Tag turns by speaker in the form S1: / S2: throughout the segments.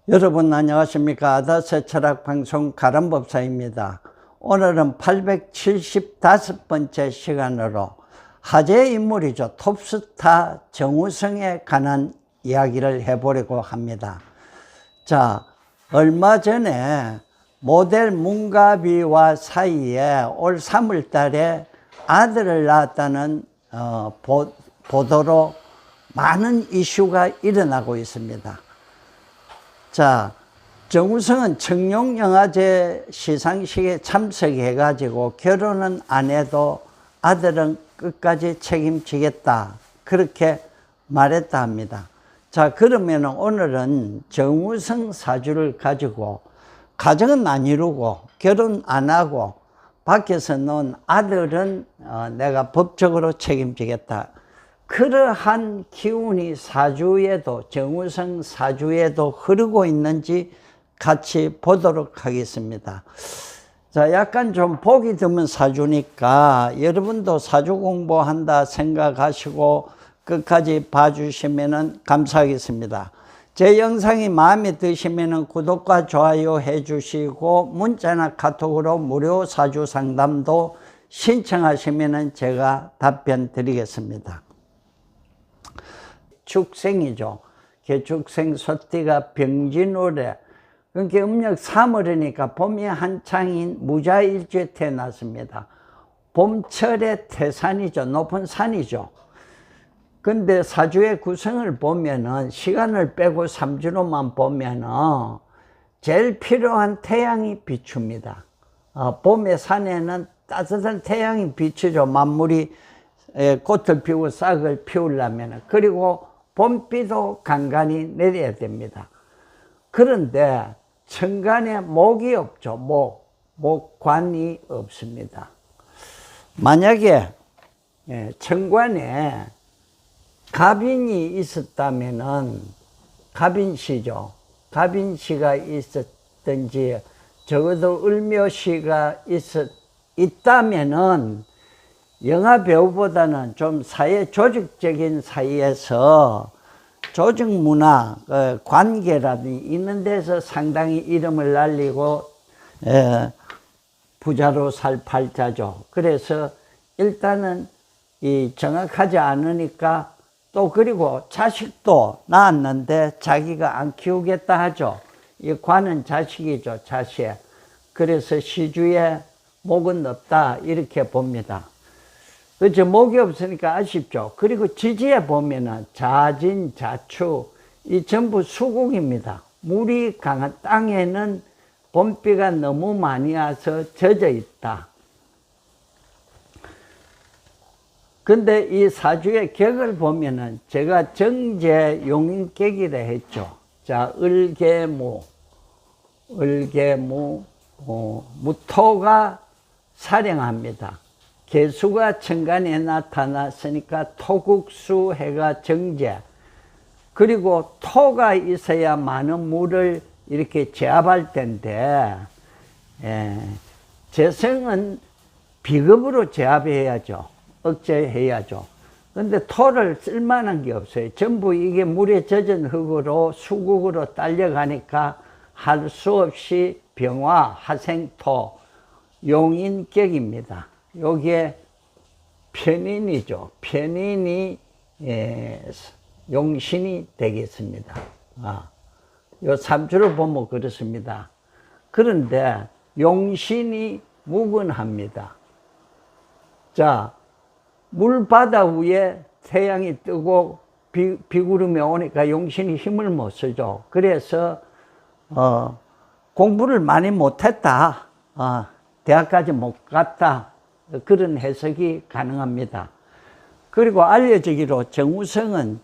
S1: 여러분 안녕하십니까. 아다스 철학방송 가람법사입니다. 오늘은 875번째 시간으로 화제의 인물이죠. 톱스타 정우성에 관한 이야기를 해보려고 합니다. 자, 얼마 전에 모델 문가비와 사이에 올 3월 달에 아들을 낳았다는 보도로 많은 이슈가 일어나고 있습니다. 자, 정우성은 청룡영화제 시상식에 참석해가지고 결혼은 안 해도 아들은 끝까지 책임지겠다, 그렇게 말했다 합니다. 자, 그러면 오늘은 정우성 사주를 가지고 가정은 안 이루고 결혼 안 하고 밖에서 놓은 아들은 내가 법적으로 책임지겠다, 그러한 기운이 사주에도, 정우성 사주에도 흐르고 있는지 같이 보도록 하겠습니다. 자, 약간 좀 보기 드문 사주니까 여러분도 사주 공부한다 생각하시고 끝까지 봐주시면 감사하겠습니다. 제 영상이 마음에 드시면 구독과 좋아요 해주시고 문자나 카톡으로 무료 사주 상담도 신청하시면 제가 답변 드리겠습니다. 축생이죠. 개축생 소띠가 병진월에, 그러니까 음력 3월이니까 봄이 한창인 무자일주에 태어났습니다. 봄철의 태산이죠. 높은 산이죠. 근데 사주의 구성을 보면은, 시간을 빼고 3주로만 보면은 제일 필요한 태양이 비춥니다. 봄의 산에는 따뜻한 태양이 비추죠. 만물이 꽃을 피우고 싹을 피우려면. 그리고 봄비도 간간히 내려야 됩니다. 그런데 천간에 목이 없죠. 목관이 없습니다. 만약에 천간에 갑인이 있었다면은, 갑인시죠. 갑인시가 있었든지 적어도 을묘시가 있다면은 영화 배우보다는 좀 사회 조직적인 사이에서 조직 문화, 관계라든지 있는 데서 상당히 이름을 날리고 부자로 살 팔자죠. 그래서 일단은 이 정확하지 않으니까, 또 그리고 자식도 낳았는데 자기가 안 키우겠다 하죠. 이 관은 자식이죠, 자식. 그래서 시주에 목은 없다, 이렇게 봅니다. 그렇죠. 목이 없으니까 아쉽죠. 그리고 지지에 보면은 자진, 자축, 이 전부 수국입니다. 물이 강한 땅에는 봄비가 너무 많이 와서 젖어 있다. 근데 이 사주의 격을 보면은, 제가 정제 용인격이라 했죠. 자, 을계무, 무토가 사령합니다. 개수가 천간에 나타났으니까 토국수 해가 정제, 그리고 토가 있어야 많은 물을 이렇게 제압할 텐데, 재성은 비급으로 제압해야죠. 억제해야죠. 근데 토를 쓸만한 게 없어요. 전부 이게 물에 젖은 흙으로 수국으로 딸려가니까 할 수 없이 병화, 하생토, 용인격입니다. 여기에 편인이죠. 편인이 용신이 되겠습니다. 요 삼주를 보면 그렇습니다. 그런데 용신이 무근합니다. 자, 물바다 위에 태양이 뜨고 비구름이 오니까 용신이 힘을 못 쓰죠. 그래서 공부를 많이 못했다, 대학까지 못 갔다, 그런 해석이 가능합니다. 그리고 알려지기로 정우성은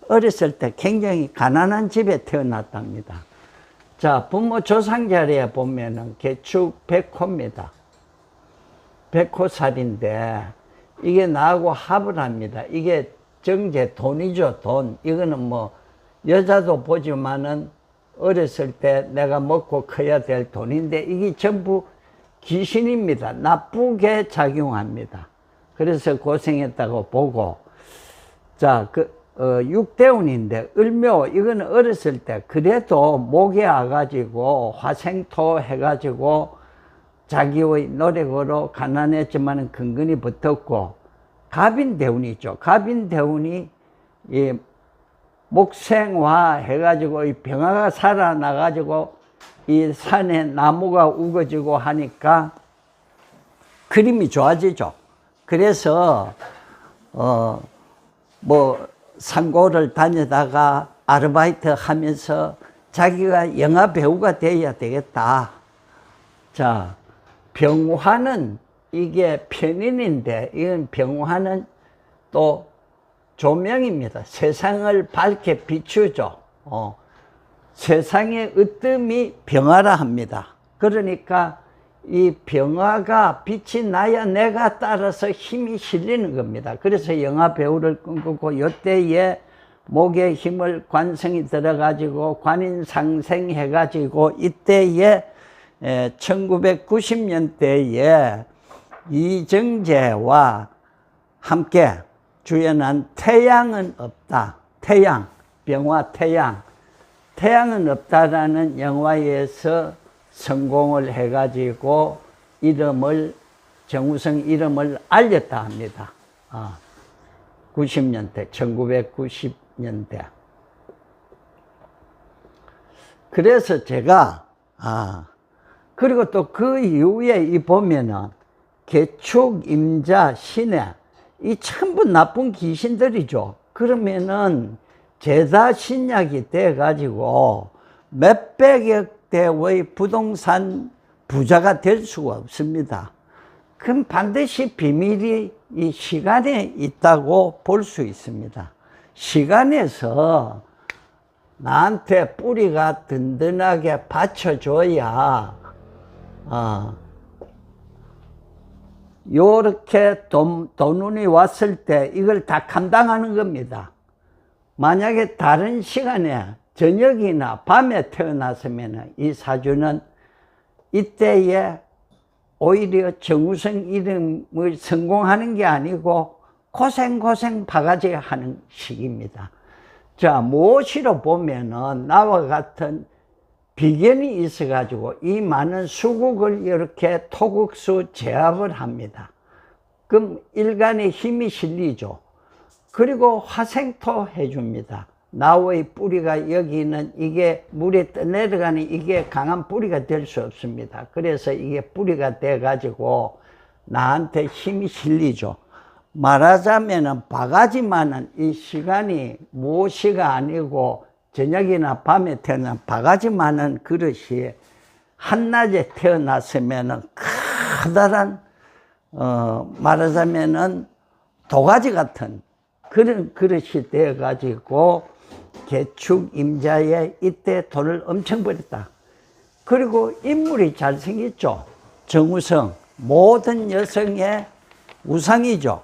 S1: 어렸을 때 굉장히 가난한 집에 태어났답니다. 자, 부모 조상자리에 보면은 개축 백호입니다. 백호살인데 이게 나하고 합을 합니다. 이게 정제, 돈이죠, 돈. 이거는 뭐 여자도 보지만은 어렸을 때 내가 먹고 커야 될 돈인데, 이게 전부 귀신입니다. 나쁘게 작용합니다. 그래서 고생했다고 보고, 자, 육대운인데 을묘 이건 어렸을 때 그래도 목에 와가지고 화생토 해가지고 자기의 노력으로 가난했지만 근근히 붙었고, 갑인대운이죠. 갑인대운이 이 목생화 해가지고 이 병화가 살아나가지고 이 산에 나무가 우거지고 하니까 그림이 좋아지죠. 그래서 뭐 상고를 다니다가 아르바이트 하면서 자기가 영화 배우가 돼야 되겠다. 자, 병화는 이게 편인인데 이건 병화는 또 조명입니다. 세상을 밝게 비추죠. 세상의 으뜸이 병화라 합니다. 그러니까 이 병화가 빛이 나야 내가 따라서 힘이 실리는 겁니다. 그래서 영화 배우를 꿈꾸고 요때에 목에 힘을 관성이 들어가지고 관인상생 해가지고 이때에 1990년대에 이정재와 함께 주연한 태양은 없다. 태양, 병화 태양. 태양은 없다라는 영화에서 성공을 해가지고 이름을, 정우성 이름을 알렸다 합니다. 90년대, 1990년대. 그래서 제가, 그리고 또 그 이후에 이 보면은 개축, 임자, 신해, 이 전부 나쁜 귀신들이죠. 그러면은 제다 신약이 돼가지고 몇백억 대의 부동산 부자가 될 수가 없습니다. 그럼 반드시 비밀이 이 시간에 있다고 볼 수 있습니다. 시간에서 나한테 뿌리가 든든하게 받쳐줘야 요렇게 돈운이 왔을 때 이걸 다 감당하는 겁니다. 만약에 다른 시간에 저녁이나 밤에 태어났으면 이 사주는 이때에 오히려 정우성 이름을 성공하는 게 아니고 고생 바가지 하는 시기입니다. 자, 무엇이로 보면은 나와 같은 비견이 있어가지고 이 많은 수국을 이렇게 토국수 제압을 합니다. 그럼 일간에 힘이 실리죠. 그리고 화생토 해줍니다. 나무의 뿌리가 여기 있는 이게 물에 떠내려가는 이게 강한 뿌리가 될 수 없습니다. 그래서 이게 뿌리가 돼가지고 나한테 힘이 실리죠. 말하자면은 바가지만은 이 시간이 무엇이가 아니고 저녁이나 밤에 태어난 바가지만은 그릇이 한낮에 태어났으면은 커다란 말하자면은 도가지 같은 그런 그릇이 되어가지고 개축 임자에 이때 돈을 엄청 벌였다. 그리고 인물이 잘생겼죠. 정우성, 모든 여성의 우상이죠.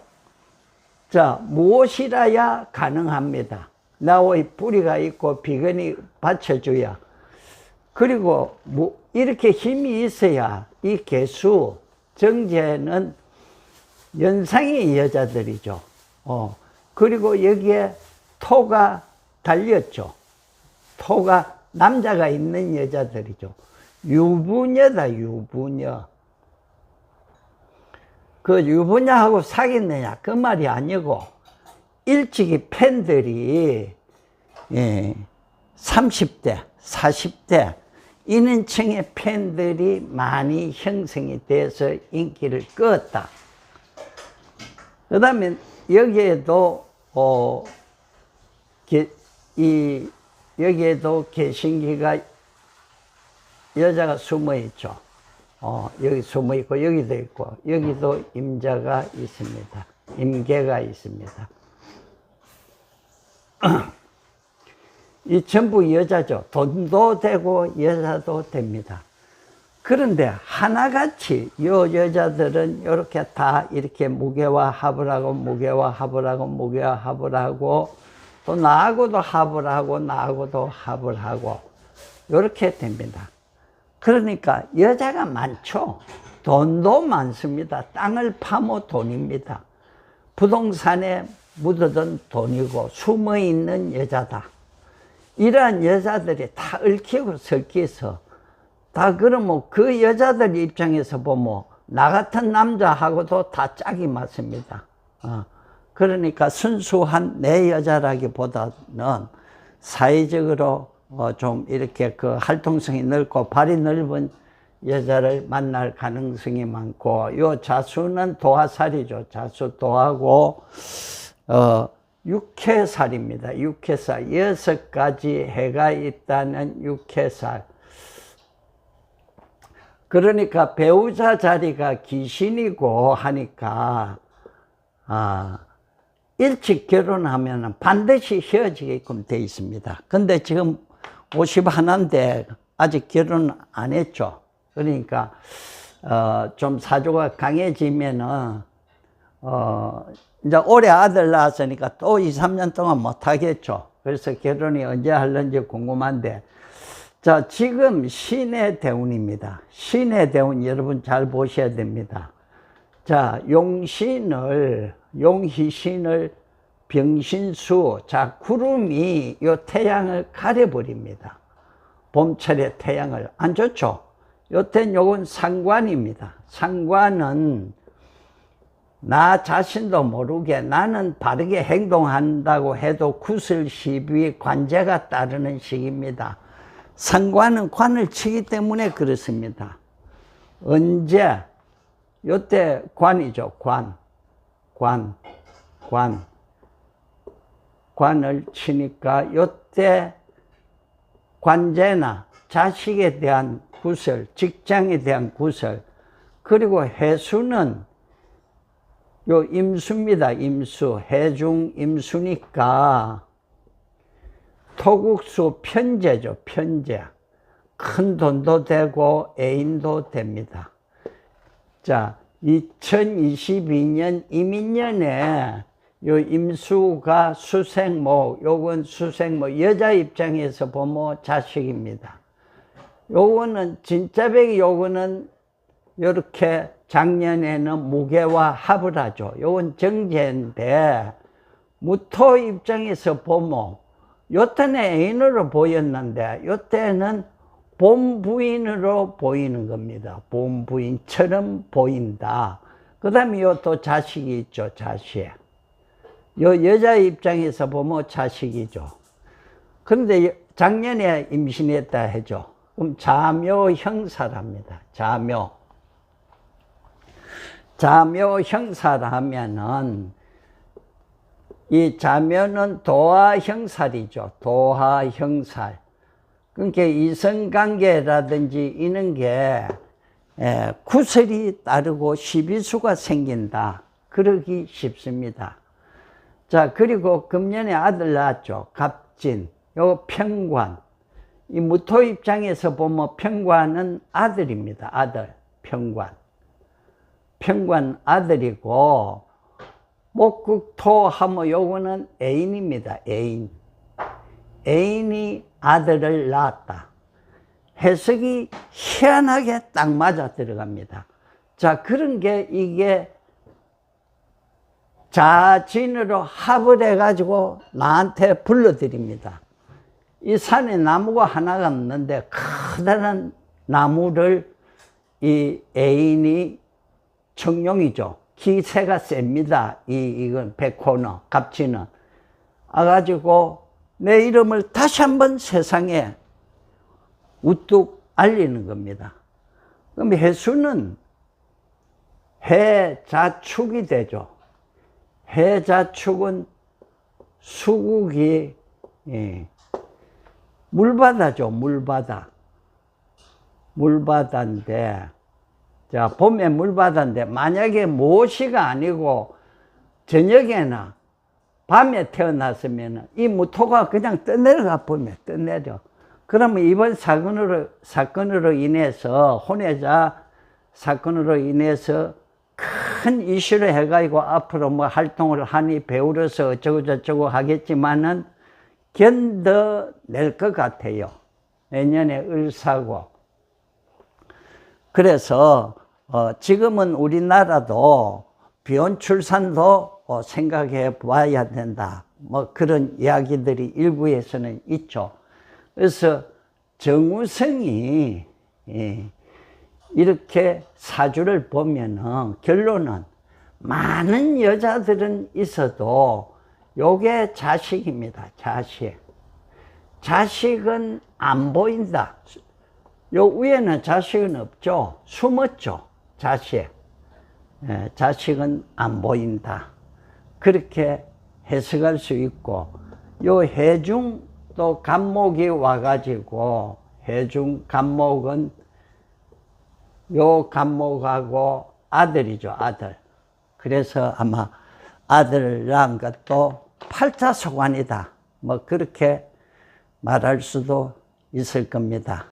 S1: 자, 무엇이라야 가능합니다. 나의 뿌리가 있고 비근이 받쳐줘야. 그리고 이렇게 힘이 있어야 이 개수, 정제는 연상의 여자들이죠. 그리고 여기에 토가 달렸죠. 토가 남자가 있는 여자들이죠. 유부녀다, 유부녀. 그 유부녀하고 사귀느냐 그 말이 아니고 일찍이 팬들이 30대, 40대 이런 층의 팬들이 많이 형성이 돼서 인기를 끌었다. 그 다음에 여기에도 여기에도 개신기가 여자가 숨어 있죠. 여기 숨어 있고 여기도 있고 여기도 임자가 있습니다. 임계가 있습니다. 이 전부 여자죠. 돈도 되고 여자도 됩니다. 그런데 하나같이 요 여자들은 이렇게 다 이렇게 무게와 합을 하고 무게와 합을 하고 무게와 합을 하고 또 나하고도 합을 하고 나하고도 합을 하고 이렇게 됩니다. 그러니까 여자가 많죠. 돈도 많습니다. 땅을 파면 돈입니다. 부동산에 묻어둔 돈이고 숨어있는 여자다. 이러한 여자들이 다 얽히고 설키서 다 그러면 그 여자들 입장에서 보면 나 같은 남자하고도 다 짝이 맞습니다. 그러니까 순수한 내 여자라기보다는 사회적으로 좀 이렇게 그 활동성이 넓고 발이 넓은 여자를 만날 가능성이 많고, 요 자수는 도화살이죠. 자수 도하고 육해살입니다. 육해살, 6가지 해가 있다는 육해살. 그러니까 배우자 자리가 귀신이고 하니까 일찍 결혼하면 반드시 헤어지게끔 돼 있습니다. 근데 지금 51인데 아직 결혼 안 했죠. 그러니까 좀 사주가 강해지면은 이제 올해 아들 낳았으니까 또 2, 3년 동안 못 하겠죠. 그래서 결혼이 언제 할는지 궁금한데, 자, 지금 신의 대운입니다. 신의 대운 여러분 잘 보셔야 됩니다. 자, 용희신을 병신수, 자, 구름이 요 태양을 가려버립니다. 봄철에 태양을. 안 좋죠? 요땐 요건 상관입니다. 상관은 나 자신도 모르게 나는 바르게 행동한다고 해도 구슬시비 관제가 따르는 시기입니다. 상관은 관을 치기 때문에 그렇습니다. 언제? 요때 관이죠. 관을 치니까 요때 관제나 자식에 대한 구설, 직장에 대한 구설, 그리고 해수는 요 임수입니다. 임수, 해중 임수니까 토국수 편재죠. 편재. 큰 돈도 되고 애인도 됩니다. 자, 2022년 이민년에 요 임수가 수생목, 요건 수생목, 여자 입장에서 보면 자식입니다. 요거는 진짜백이, 요거는 요렇게 작년에는 무게와 합을 하죠. 요건 정제인데, 무토 입장에서 보면 요때는 애인으로 보였는데 요때는 본부인으로 보이는 겁니다. 본부인처럼 보인다. 그 다음에 요 또 자식이 있죠. 자식. 요 여자 입장에서 보면 자식이죠. 그런데 작년에 임신했다 해죠. 그럼 자묘 형사랍니다. 자묘 형사라면은 이 자묘는 도화 형살이죠. 도화 형살. 그러니까 이성관계라든지 이런 게 구설이 따르고 시비수가 생긴다. 그러기 쉽습니다. 자, 그리고 금년에 아들 낳았죠. 갑진. 요 평관. 이 무토 입장에서 보면 평관은 아들입니다. 아들. 평관. 평관 아들이고, 목국토 하면 요거는 애인입니다. 애인. 애인이 아들을 낳았다. 해석이 희한하게 딱 맞아 들어갑니다. 자, 그런 게 이게 자진으로 합을 해가지고 나한테 불러드립니다. 이 산에 나무가 하나가 없는데 커다란 나무를 이 애인이 청룡이죠. 기세가 셉니다. 이건 백호는, 갑진은. 와가지고 내 이름을 다시 한번 세상에 우뚝 알리는 겁니다. 그럼 해수는 해자축이 되죠. 해자축은 수국이 물바다죠. 물바다인데, 자, 봄에 물바다인데 만약에 모시가 아니고 저녁에나 밤에 태어났으면 이 무토가 그냥 떠내려가 보면 떠내려. 그러면 이번 사건으로 인해서, 혼외자 사건으로 인해서 큰 이슈를 해가지고 앞으로 뭐 활동을 하니 배우로서 어쩌고저쩌고 하겠지만은 견뎌낼 것 같아요. 내년에 을사고. 그래서 지금은 우리나라도 비혼 출산도 생각해 봐야 된다. 뭐 그런 이야기들이 일부에서는 있죠. 그래서 정우성이 이렇게 사주를 보면은 결론은 많은 여자들은 있어도 요게 자식입니다. 자식. 자식은 안 보인다. 요 위에는 자식은 없죠. 숨었죠. 자식. 자식은 안 보인다. 그렇게 해석할 수 있고, 요 해중 또 간목이 와가지고, 해중 간목은 요 간목하고 아들이죠, 아들. 그래서 아마 아들을 낳은 것도 팔자소관이다. 뭐 그렇게 말할 수도 있을 겁니다.